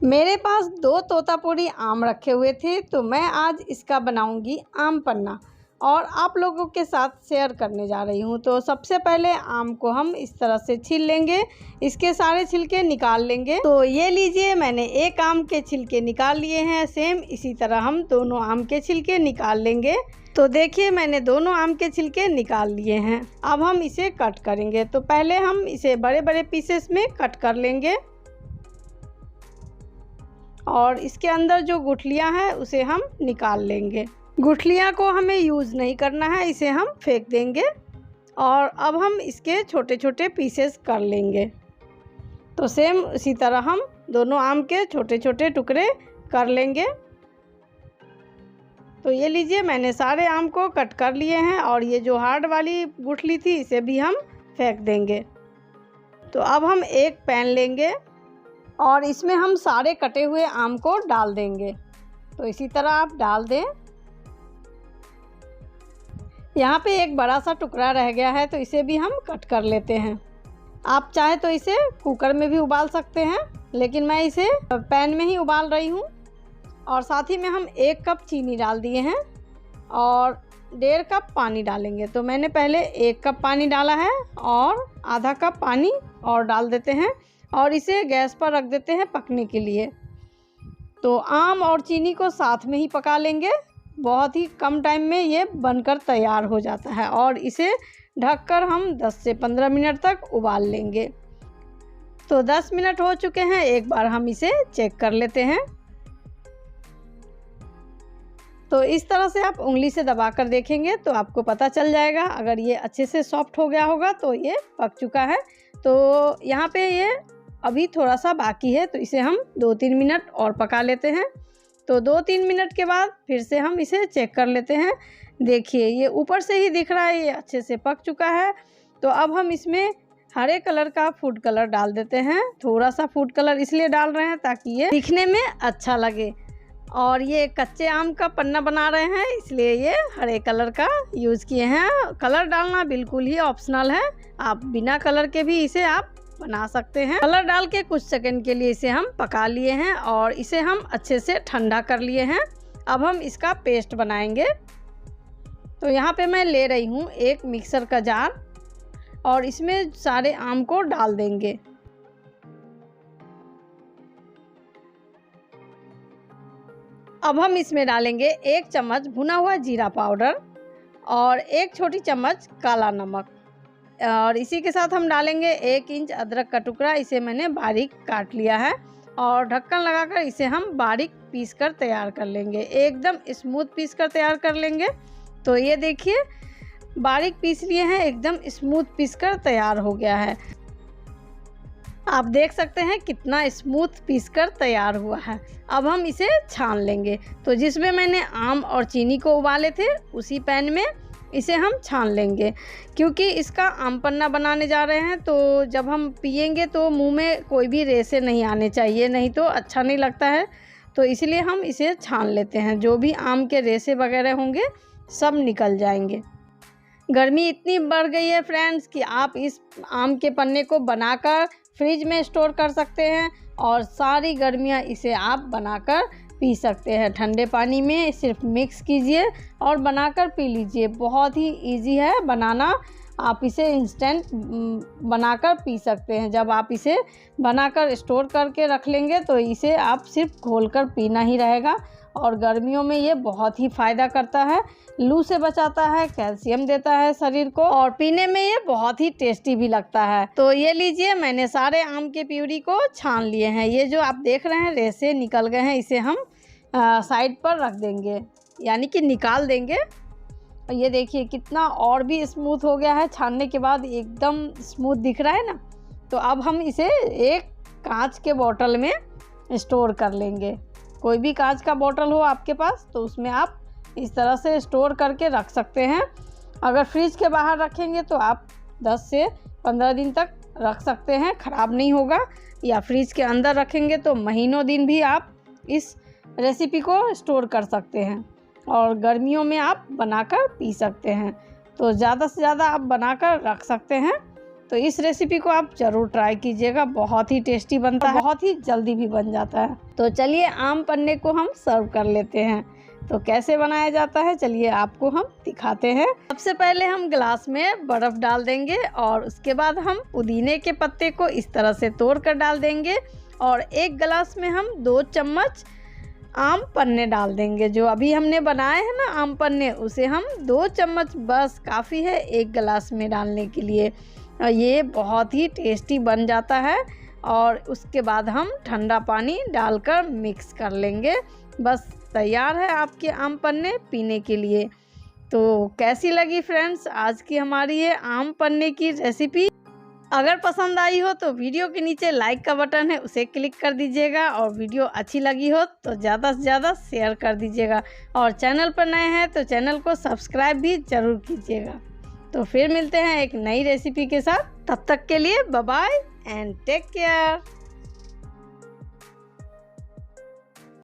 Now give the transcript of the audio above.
मेरे पास 2 तोतापुरी आम रखे हुए थे, तो मैं आज इसका बनाऊंगी आम पन्ना और आप लोगों के साथ शेयर करने जा रही हूं। तो सबसे पहले आम को हम इस तरह से छील लेंगे, इसके सारे छिलके निकाल लेंगे। तो ये लीजिए, मैंने एक आम के छिलके निकाल लिए हैं। सेम इसी तरह हम दोनों आम के छिलके निकाल लेंगे। तो देखिए, मैंने दोनों आम के छिलके निकाल लिए हैं। अब हम इसे कट करेंगे। तो पहले हम इसे बड़े बड़े पीसेस में कट कर लेंगे और इसके अंदर जो गुठलियां हैं उसे हम निकाल लेंगे। गुठलियां को हमें यूज़ नहीं करना है, इसे हम फेंक देंगे। और अब हम इसके छोटे छोटे पीसेस कर लेंगे। तो सेम उसी तरह हम दोनों आम के छोटे छोटे टुकड़े कर लेंगे। तो ये लीजिए, मैंने सारे आम को कट कर लिए हैं और ये जो हार्ड वाली गुठली थी इसे भी हम फेंक देंगे। तो अब हम एक पैन लेंगे और इसमें हम सारे कटे हुए आम को डाल देंगे। तो इसी तरह आप डाल दें। यहाँ पे एक बड़ा सा टुकड़ा रह गया है, तो इसे भी हम कट कर लेते हैं। आप चाहे तो इसे कुकर में भी उबाल सकते हैं, लेकिन मैं इसे पैन में ही उबाल रही हूँ। और साथ ही में हम 1 कप चीनी डाल दिए हैं और 1.5 कप पानी डालेंगे। तो मैंने पहले 1 कप पानी डाला है और आधा कप पानी और डाल देते हैं और इसे गैस पर रख देते हैं पकने के लिए। तो आम और चीनी को साथ में ही पका लेंगे। बहुत ही कम टाइम में ये बनकर तैयार हो जाता है और इसे ढककर हम 10 से 15 मिनट तक उबाल लेंगे। तो 10 मिनट हो चुके हैं, एक बार हम इसे चेक कर लेते हैं। तो इस तरह से आप उंगली से दबाकर देखेंगे तो आपको पता चल जाएगा। अगर ये अच्छे से सॉफ्ट हो गया होगा तो ये पक चुका है। तो यहाँ पे ये अभी थोड़ा सा बाकी है, तो इसे हम 2-3 मिनट और पका लेते हैं। तो 2-3 मिनट के बाद फिर से हम इसे चेक कर लेते हैं। देखिए, ये ऊपर से ही दिख रहा है ये अच्छे से पक चुका है। तो अब हम इसमें हरे कलर का फूड कलर डाल देते हैं। थोड़ा सा फूड कलर इसलिए डाल रहे हैं ताकि ये दिखने में अच्छा लगे। और ये कच्चे आम का पन्ना बना रहे हैं, इसलिए ये हरे कलर का यूज़ किए हैं। कलर डालना बिल्कुल ही ऑप्शनल है, आप बिना कलर के भी इसे आप बना सकते हैं। कलर डाल के कुछ सेकंड के लिए इसे हम पका लिए हैं और इसे हम अच्छे से ठंडा कर लिए हैं। अब हम इसका पेस्ट बनाएंगे। तो यहाँ पे मैं ले रही हूँ एक मिक्सर का जार और इसमें सारे आम को डाल देंगे। अब हम इसमें डालेंगे 1 चम्मच भुना हुआ जीरा पाउडर और 1 छोटी चम्मच काला नमक और इसी के साथ हम डालेंगे 1 इंच अदरक का टुकड़ा। इसे मैंने बारीक काट लिया है और ढक्कन लगाकर इसे हम बारीक पीस कर तैयार कर लेंगे। एकदम स्मूथ पीस कर तैयार कर लेंगे। तो ये देखिए, बारीक पीस लिए हैं, एकदम स्मूथ पीस कर तैयार हो गया है। आप देख सकते हैं कितना स्मूथ पीस कर तैयार हुआ है। अब हम इसे छान लेंगे। तो जिसमें मैंने आम और चीनी को उबाले थे उसी पैन में इसे हम छान लेंगे, क्योंकि इसका आम पन्ना बनाने जा रहे हैं। तो जब हम पिएंगे तो मुंह में कोई भी रेसे नहीं आने चाहिए, नहीं तो अच्छा नहीं लगता है। तो इसलिए हम इसे छान लेते हैं। जो भी आम के रेसे वगैरह होंगे सब निकल जाएंगे। गर्मी इतनी बढ़ गई है फ्रेंड्स कि आप इस आम के पन्ने को बनाकर फ्रिज में स्टोर कर सकते हैं और सारी गर्मियां इसे आप बनाकर पी सकते हैं। ठंडे पानी में सिर्फ मिक्स कीजिए और बनाकर पी लीजिए। बहुत ही इजी है बनाना। आप इसे इंस्टेंट बनाकर पी सकते हैं। जब आप इसे बनाकर स्टोर करके रख लेंगे तो इसे आप सिर्फ घोलकर पीना ही रहेगा। और गर्मियों में ये बहुत ही फ़ायदा करता है, लू से बचाता है, कैल्शियम देता है शरीर को और पीने में ये बहुत ही टेस्टी भी लगता है। तो ये लीजिए, मैंने सारे आम के प्यूरी को छान लिए हैं। ये जो आप देख रहे हैं रेसे निकल गए हैं, इसे हम साइड पर रख देंगे, यानी कि निकाल देंगे। और ये देखिए कितना और भी स्मूथ हो गया है, छानने के बाद एकदम स्मूथ दिख रहा है ना। तो अब हम इसे एक कांच के बोतल में स्टोर कर लेंगे। कोई भी कांच का बोतल हो आपके पास तो उसमें आप इस तरह से स्टोर करके रख सकते हैं। अगर फ्रिज के बाहर रखेंगे तो आप 10 से 15 दिन तक रख सकते हैं, ख़राब नहीं होगा। या फ्रिज के अंदर रखेंगे तो महीनों दिन भी आप इस रेसिपी को स्टोर कर सकते हैं और गर्मियों में आप बनाकर पी सकते हैं। तो ज़्यादा से ज़्यादा आप बनाकर रख सकते हैं। तो तो इस रेसिपी को आप ज़रूर ट्राई कीजिएगा। बहुत ही टेस्टी बनता है, बहुत ही जल्दी भी बन जाता है। तो चलिए आम पन्ने को हम सर्व कर लेते हैं। तो कैसे बनाया जाता है चलिए आपको हम दिखाते हैं। सबसे पहले हम ग्लास में बर्फ़ डाल देंगे और उसके बाद हम पुदीने के पत्ते को इस तरह से तोड़ कर डाल देंगे और एक गिलास में हम 2 चम्मच आम पन्ने डाल देंगे। जो अभी हमने बनाए हैं ना आम पन्ने, उसे हम 2 चम्मच बस काफ़ी है एक गिलास में डालने के लिए। ये बहुत ही टेस्टी बन जाता है। और उसके बाद हम ठंडा पानी डालकर मिक्स कर लेंगे। बस तैयार है आपके आम पन्ने पीने के लिए। तो कैसी लगी फ्रेंड्स आज की हमारी ये आम पन्ने की रेसिपी? अगर पसंद आई हो तो वीडियो के नीचे लाइक का बटन है उसे क्लिक कर दीजिएगा और वीडियो अच्छी लगी हो तो ज़्यादा से ज़्यादा शेयर कर दीजिएगा और चैनल पर नए हैं तो चैनल को सब्सक्राइब भी ज़रूर कीजिएगा। तो फिर मिलते हैं एक नई रेसिपी के साथ। तब तक के लिए bye bye and take care.